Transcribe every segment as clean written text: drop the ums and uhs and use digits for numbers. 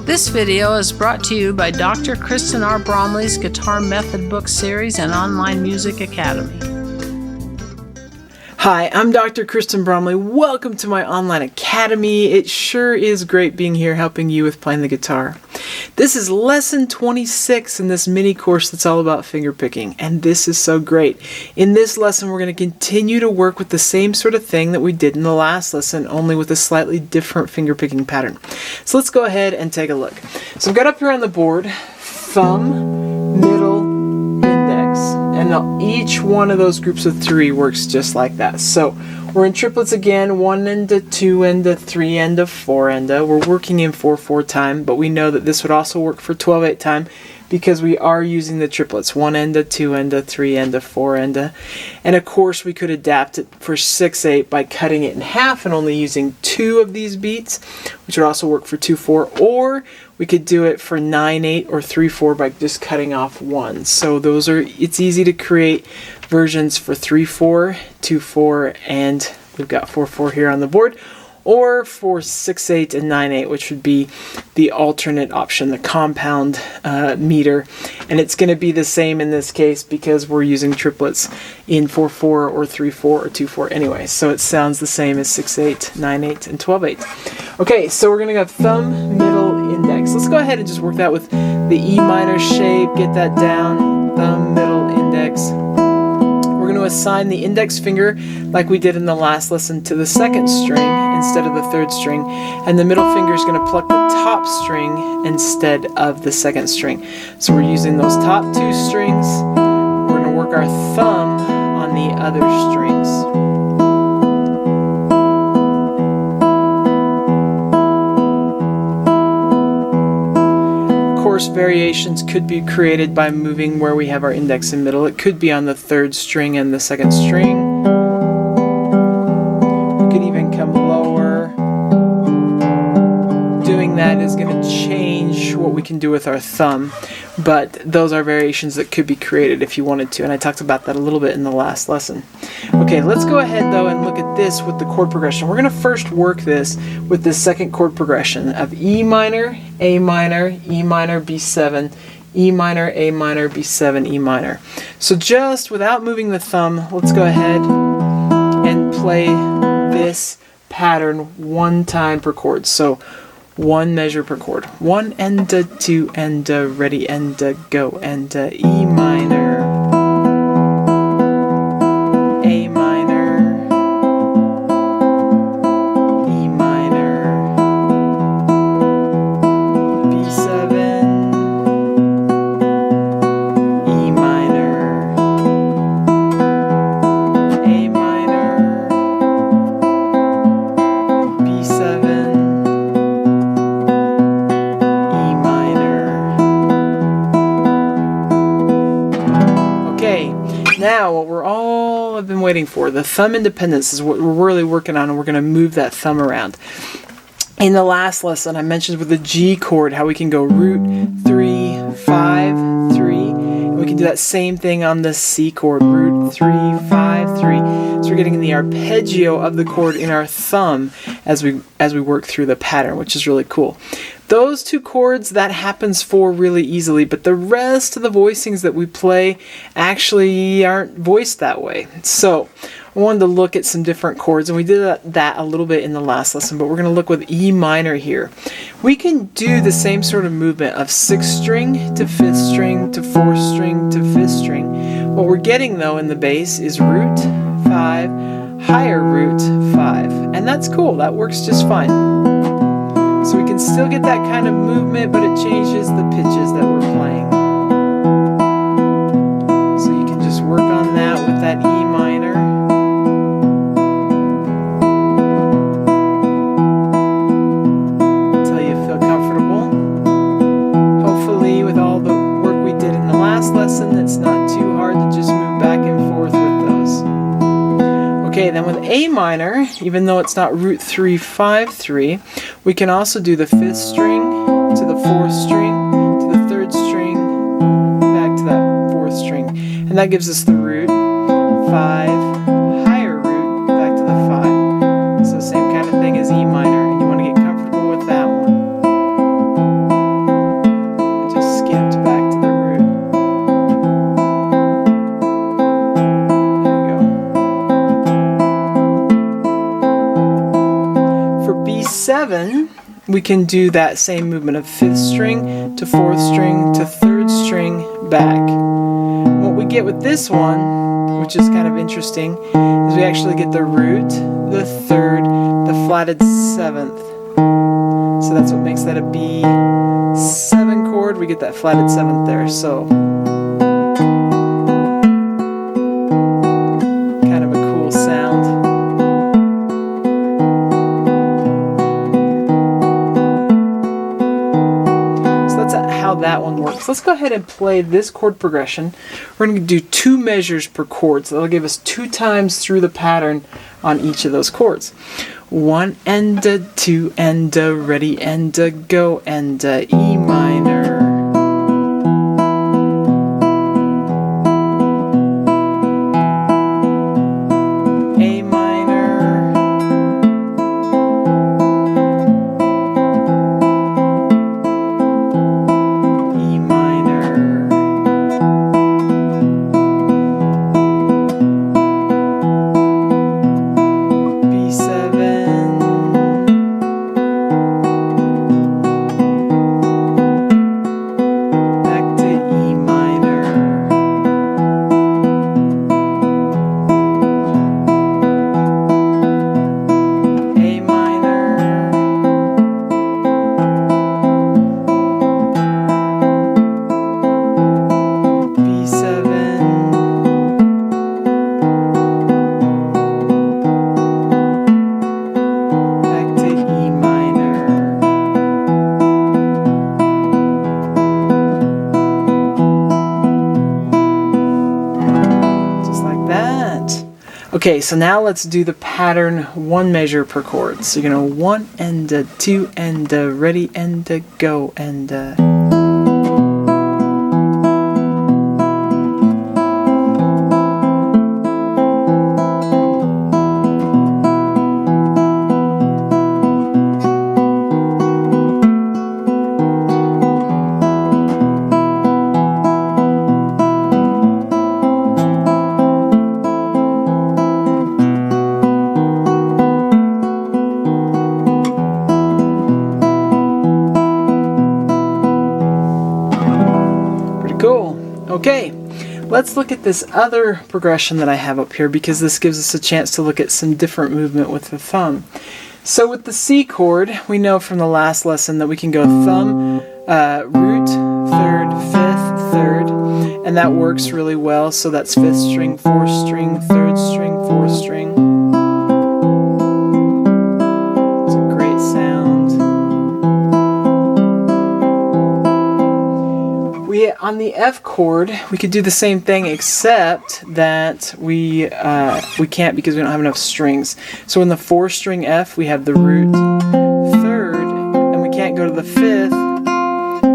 This video is brought to you by Dr. Kristen R. Bromley's Guitar Method Book Series and Online Music Academy. Hi, I'm Dr. Kristen Bromley. Welcome to my online academy. It sure is great being here helping you with playing the guitar. This is lesson 26 in this mini course that's all about fingerpicking, and this is so great. In this lesson, we're going to continue to work with the same sort of thing that we did in the last lesson, only with a slightly different fingerpicking pattern. So let's go ahead and take a look. So I've got up here on the board, thumb, middle, index, and each one of those groups of three works just like that. So we're in triplets again, 1 enda, 2 enda, 3 enda, 4 enda. We're working in 4/4 time, but we know that this would also work for 12/8 time because we are using the triplets, 1 enda, 2 enda, 3 enda, 4 enda. And of course we could adapt it for 6/8 by cutting it in half and only using 2 of these beats, which would also work for 2/4, or we could do it for 9/8 or 3/4 by just cutting off 1. So it's easy to create versions for 3/4, 2/4, and we've got 4/4 here on the board, or for 6/8 and 9/8, which would be the alternate option, the compound meter. And it's going to be the same in this case because we're using triplets in 4/4 or 3/4 or 2/4 anyway. So it sounds the same as 6/8, 9/8, and 12/8. Okay, so we're going to have thumb, middle, index. Let's go ahead and just work that with the E minor shape, get that down, thumb, middle, index. We're going to assign the index finger, like we did in the last lesson, to the second string instead of the third string, and the middle finger is going to pluck the top string instead of the second string. So we're using those top 2 strings. We're going to work our thumb on the other strings. Variations could be created by moving where we have our index and middle. It could be on the third string and the second string. We could even come lower. Doing that is going to change what we can do with our thumb, but those are variations that could be created if you wanted to, and I talked about that a little bit in the last lesson. Okay, let's go ahead though and look at this with the chord progression. We're going to first work this with the second chord progression of E minor, A minor, E minor, B7, E minor, A minor, B7, E minor. So just without moving the thumb, let's go ahead and play this pattern 1 time per chord. So 1 measure per chord. 1 enda, 2 enda, ready enda, go enda, E minor, A minor, E minor, B7, E minor, A minor, B7, now, what we're all have been waiting for, the thumb independence, is what we're really working on, and we're going to move that thumb around. In the last lesson, I mentioned with the G chord how we can go root, 3, 5, 3, and we can do that same thing on the C chord, root, 3, 5, 3. So we're getting the arpeggio of the chord in our thumb as we work through the pattern, which is really cool. Those 2 chords, that happens for really easily, but the rest of the voicings that we play actually aren't voiced that way. So I wanted to look at some different chords, and we did that a little bit in the last lesson, but we're going to look with E minor here. We can do the same sort of movement of 6th string to 5th string to 4th string to 5th string. What we're getting though in the bass is root 5, higher root 5, and that's cool. That works just fine. So we can still get that kind of movement, but it changes the pitches that we're playing. So you can just work on that with that E minor. Until you feel comfortable. Hopefully with all the work we did in the last lesson, it's not too hard to just move back and forth with those. Okay, then with A minor, even though it's not root 3, 5, 3, we can also do the 5th string to the 4th string to the 3rd string back to that 4th string, and that gives us the root 5, higher root back to the 5. So same kind of thing as E minor, and you want to get comfortable with that one. we can do that same movement of 5th string to 4th string to 3rd string back. What we get with this one, which is kind of interesting, is we actually get the root, the 3rd, the flatted 7th. So that's what makes that a B7 chord. We get that flatted 7th there. So kind of a cool sound. So that's how that one works. Let's go ahead and play this chord progression. We're going to do 2 measures per chord. So that'll give us 2 times through the pattern on each of those chords. 1 and a 2 and a ready and a go and a E minor. A minor. E minor. B7. Back to E minor. A minor. B7. Back to E minor. Just like that. Okay, so now let's do the pattern 1 measure per chord. So you're gonna 1 and a 2 and a ready and a go and a. Cool. Okay, let's look at this other progression that I have up here because this gives us a chance to look at some different movement with the thumb. So with the C chord, we know from the last lesson that we can go thumb, root, 3rd, 5th, 3rd, and that works really well. So that's 5th string, 4th string, 3rd string, 4th string. It's a great sound. On the F chord, we could do the same thing except that we can't because we don't have enough strings. So in the 4th string F, we have the root, 3rd, and we can't go to the 5th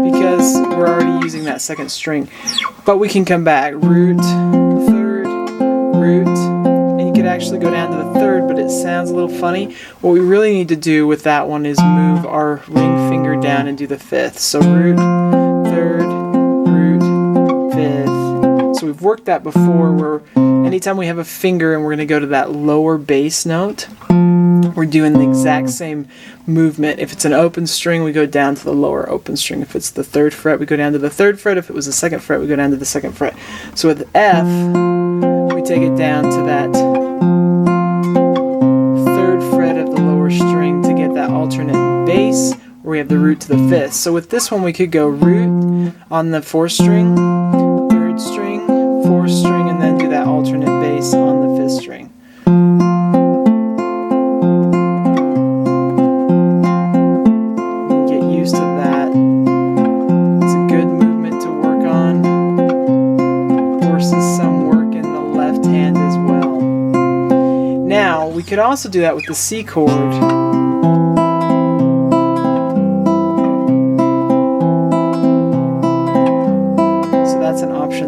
because we're already using that 2nd string. But we can come back, root, 3rd, root, and you could actually go down to the 3rd, but it sounds a little funny. What we really need to do with that one is move our ring finger down and do the 5th. So root, 3rd, root, 5th. So we've worked that before where anytime we have a finger and we're going to go to that lower bass note, we're doing the exact same movement. If it's an open string, we go down to the lower open string. If it's the 3rd fret, we go down to the 3rd fret. If it was the 2nd fret, we go down to the 2nd fret. So with F, we take it down to that 3rd fret of the lower string to get that alternate bass, where we have the root to the 5th. So with this one, we could go root on the 4th string, 3rd string, 4th string, and then do that alternate bass on the 5th string. Get used to that. It's a good movement to work on. Forces some work in the left hand as well. Now, we could also do that with the C chord.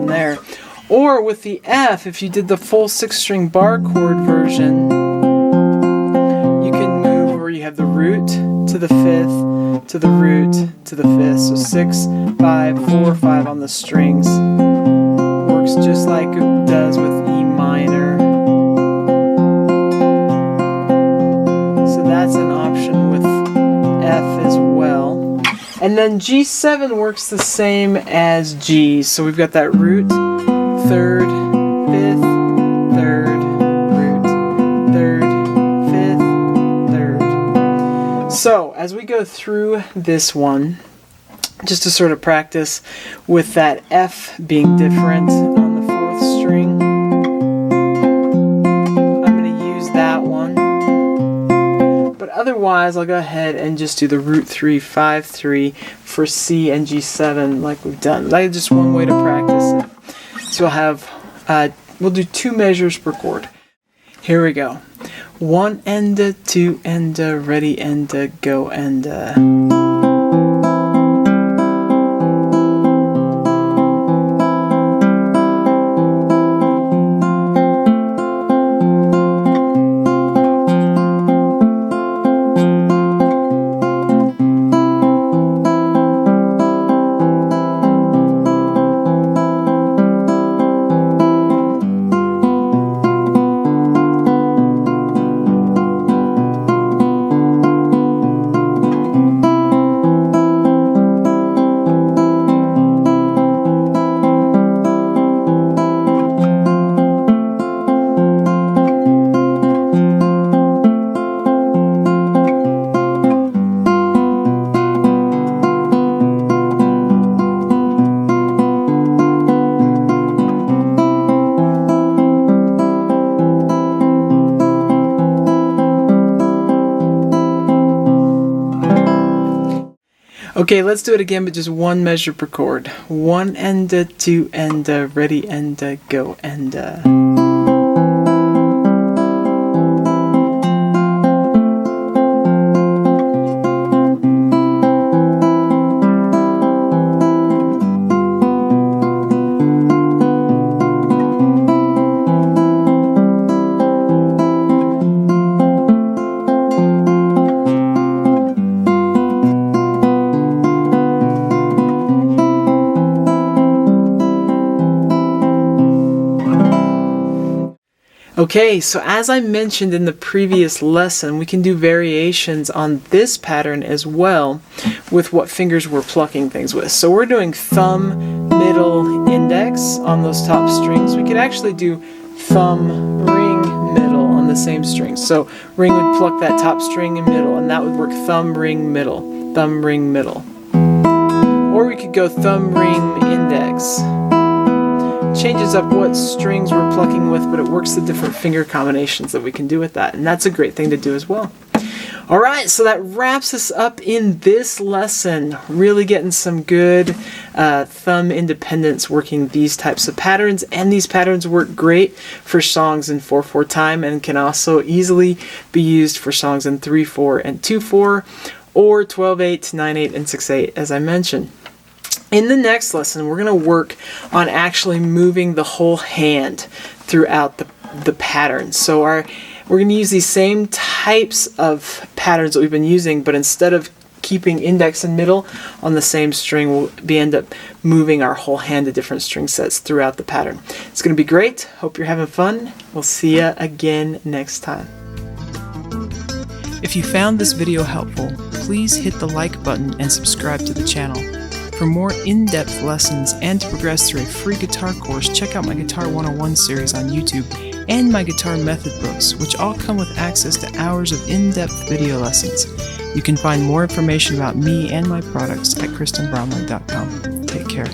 There. Or with the F, if you did the full 6-string bar chord version, you can move where you have the root to the 5th, to the root to the 5th. So 6, 5, 4, 5 on the strings. Works just like it does with E minor. So that's an option with F as well. And then G7 works the same as G. So we've got that root, third, fifth, third, root, third, fifth, third. So as we go through this one, just to sort of practice with that F being different on the 4th string, I'm going to use that one. But otherwise, I'll go ahead and just do the root 3, 5, 3 for C and G7 like we've done. That's just one way to practice it. So we'll do 2 measures per chord. Here we go. 1 and a 2 and a ready and a go and a. Okay, let's do it again, but just 1 measure per chord. 1 and a 2 and a ready and a go and a. Okay, so as I mentioned in the previous lesson, we can do variations on this pattern as well with what fingers we're plucking things with. So we're doing thumb, middle, index on those top strings. We could actually do thumb, ring, middle on the same string. So ring would pluck that top string in middle, and that would work thumb, ring, middle, thumb, ring, middle. Or we could go thumb, ring, index. Changes up what strings we're plucking with, but it works the different finger combinations that we can do with that, and that's a great thing to do as well. Alright, so that wraps us up in this lesson. Really getting some good thumb independence working these types of patterns, and these patterns work great for songs in 4/4 time and can also easily be used for songs in 3/4 and 2/4 or 12/8, 9/8, and 6/8 as I mentioned. In the next lesson, we're going to work on actually moving the whole hand throughout the pattern. So we're going to use these same types of patterns that we've been using, but instead of keeping index and middle on the same string, we'll end up moving our whole hand to different string sets throughout the pattern. It's going to be great. Hope you're having fun. We'll see you again next time. If you found this video helpful, please hit the like button and subscribe to the channel. For more in-depth lessons and to progress through a free guitar course, check out my Guitar 101 series on YouTube and my guitar method books, which all come with access to hours of in-depth video lessons. You can find more information about me and my products at KristenBromley.com. Take care.